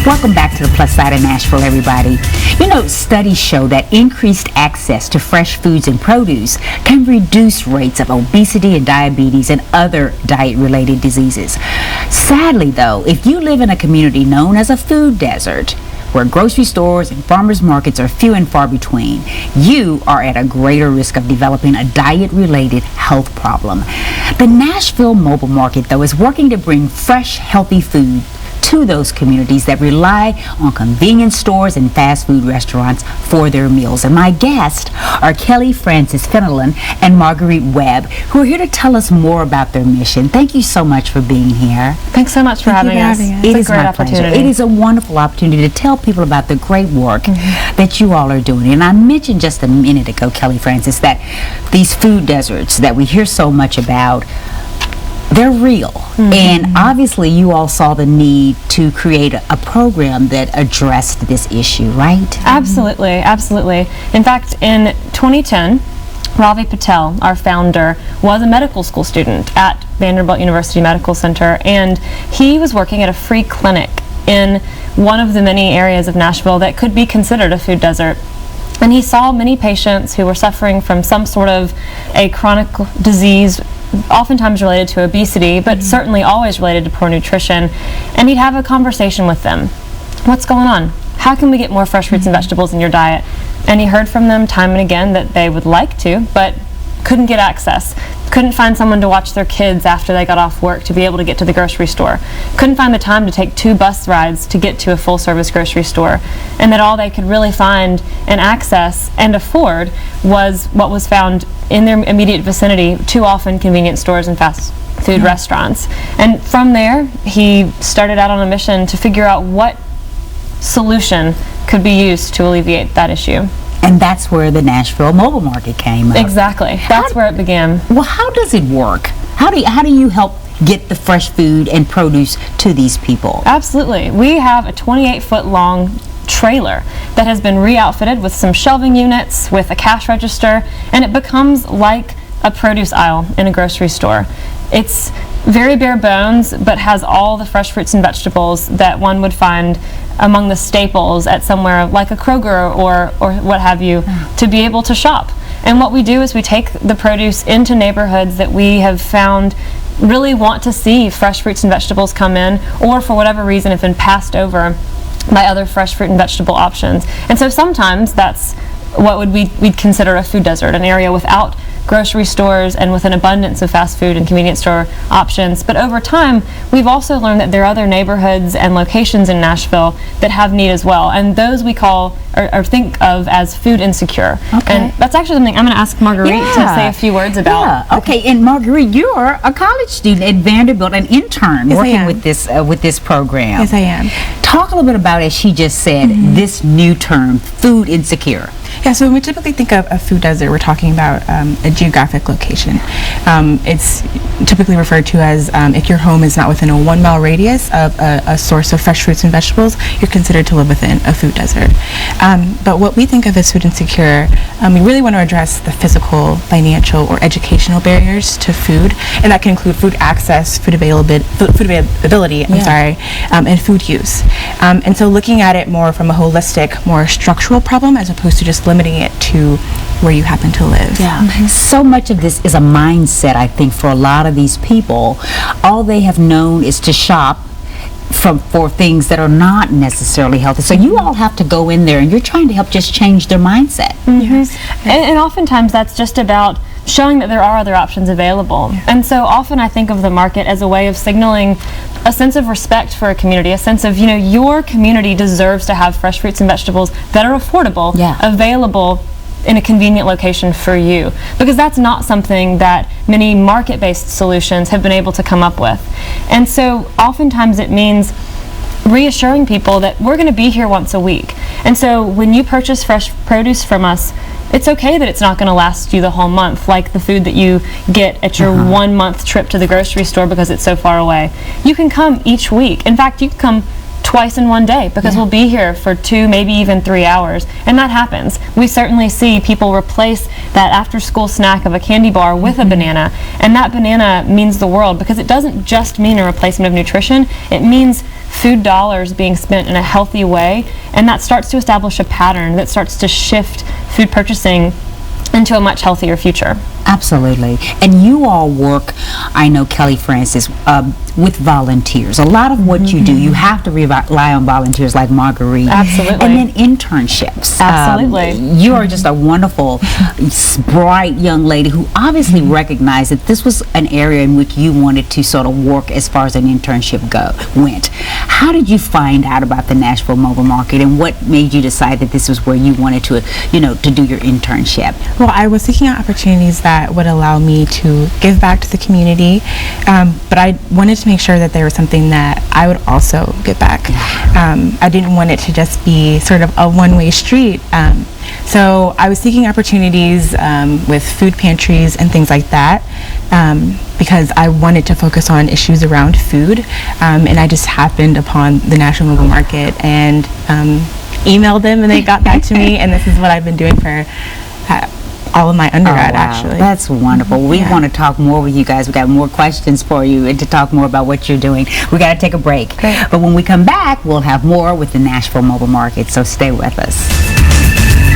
Welcome back to the Plus Side of Nashville, everybody. You know, studies show that increased access to fresh foods and produce can reduce rates of obesity and diabetes and other diet-related diseases. Sadly, though, if you live in a community known as a food desert, where grocery stores and farmers markets are few and far between, you are at a greater risk of developing a diet-related health problem. The Nashville Mobile Market, though, is working to bring fresh, healthy food to those communities that rely on convenience stores and fast food restaurants for their meals. And my guests are Kelley Fenelon and Margarette Webb, who are here to tell us more about their mission. Thank you so much for being here. Thanks so much for having us. It is my pleasure. It is a wonderful opportunity to tell people about the great work that you all are doing. And I mentioned just a minute ago, Kelley Francis, that these food deserts that we hear so much about, they're real. And obviously you all saw the need to create a program that addressed this issue, right? Absolutely, absolutely. In fact, in 2010, Ravi Patel, our founder, was a medical school student at Vanderbilt University Medical Center, and he was working at a free clinic in one of the many areas of Nashville that could be considered a food desert. And he saw many patients who were suffering from some sort of a chronic disease, oftentimes related to obesity, but certainly always related to poor nutrition. And he'd have a conversation with them. What's going on? How can we get more fresh fruits and vegetables in your diet? And he heard from them time and again that they would like to, but couldn't get access. Couldn't find someone to watch their kids after they got off work to be able to get to the grocery store. Couldn't find the time to take 2 bus rides to get to a full-service grocery store. And that all they could really find and access and afford was what was found in their immediate vicinity, too often convenience stores and fast food restaurants. And from there, he started out on a mission to figure out what solution could be used to alleviate that issue. And that's where the Nashville Mobile Market came up. Exactly. That's where it began. Well, how does it work? How do you help get the fresh food and produce to these people? Absolutely. We have a 28-foot long trailer that has been re-outfitted with some shelving units, with a cash register, and it becomes like a produce aisle in a grocery store. It's very bare bones, but has all the fresh fruits and vegetables that one would find among the staples at somewhere like a Kroger or what have you, to be able to shop. And what we do is we take the produce into neighborhoods that we have found really want to see fresh fruits and vegetables come in, or for whatever reason have been passed over by other fresh fruit and vegetable options. And so sometimes that's what we'd consider a food desert, an area without grocery stores and with an abundance of fast food and convenience store options. But over time, we've also learned that there are other neighborhoods and locations in Nashville that have need as well, and those we call or think of as food insecure. Okay. And that's actually something I'm going to ask Margarette to say a few words about. Yeah. Okay. And Margarette, you're a college student at Vanderbilt, an intern working with this program. Yes, I am. Talk a little bit about, as she just said, this new term, food insecure. Yeah, so when we typically think of a food desert, we're talking about a geographic location. It's typically referred to as if your home is not within a 1-mile radius of a source of fresh fruits and vegetables, you're considered to live within a food desert. But what we think of as food insecure, we really want to address the physical, financial, or educational barriers to food, and that can include food access, food availability, and food use. And so looking at it more from a holistic, more structural problem as opposed to just limiting it to where you happen to live. Yeah. So much of this is a mindset, I think, for a lot of these people. All they have known is to shop for things that are not necessarily healthy. So you all have to go in there and you're trying to help just change their mindset. Yes. And oftentimes that's just about showing that there are other options available. And so often I think of the market as a way of signaling a sense of respect for a community, a sense of, your community deserves to have fresh fruits and vegetables that are affordable, available in a convenient location for you, because that's not something that many market-based solutions have been able to come up with. And so oftentimes it means reassuring people that we're going to be here once a week. And so when you purchase fresh produce from us, it's okay that it's not going to last you the whole month, like the food that you get at your 1-month trip to the grocery store because it's so far away. You can come each week. In fact, you can come twice in one day because we'll be here for 2, maybe even 3 hours. And that happens. We certainly see people replace that after-school snack of a candy bar with a banana. And that banana means the world because it doesn't just mean a replacement of nutrition. It means food dollars being spent in a healthy way. And that starts to establish a pattern that starts to shift food purchasing into a much healthier future. Absolutely. And you all work, I know, Kelley, Francis, with volunteers. A lot of what you do, you have to rely on volunteers like Margarette. Absolutely. And then internships. Absolutely. You are just a wonderful, bright young lady who obviously recognized that this was an area in which you wanted to sort of work as far as an internship went. How did you find out about the Nashville Mobile Market, and what made you decide that this was where you wanted to, to do your internship? Well, I was seeking out opportunities that would allow me to give back to the community, but I wanted to make sure that there was something that I would also give back. I didn't want it to just be sort of a one-way street. So I was seeking opportunities with food pantries and things like that, because I wanted to focus on issues around food, and I just happened upon the Nashville Mobile Market and emailed them, and they got back to me, and this is what I've been doing for all of my undergrad, actually. That's wonderful. We want to talk more with you guys. We got more questions for you and to talk more about what you're doing. We got to take a break. Great. But when we come back, we'll have more with the Nashville Mobile Market, so stay with us.